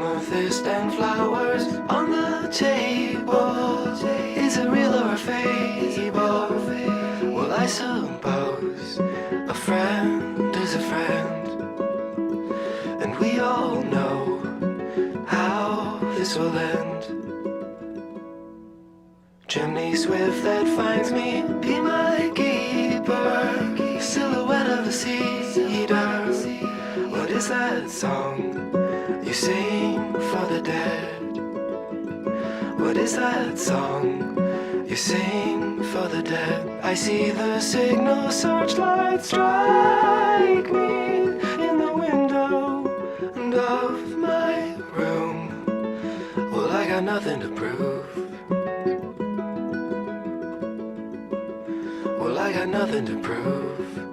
amethyst and flowers on the table. Is it real or a fable? Well, I suppose a friend is a friend, and we all know how this will end. Chimney swift that finds me, be my keeper. Silhouette of a cedar. What is that song you sing for the dead? What is that song you sing for the dead? I see the signal searchlight strike me in the window of my room. Well, I got nothing to prove. Well, I got nothing to prove.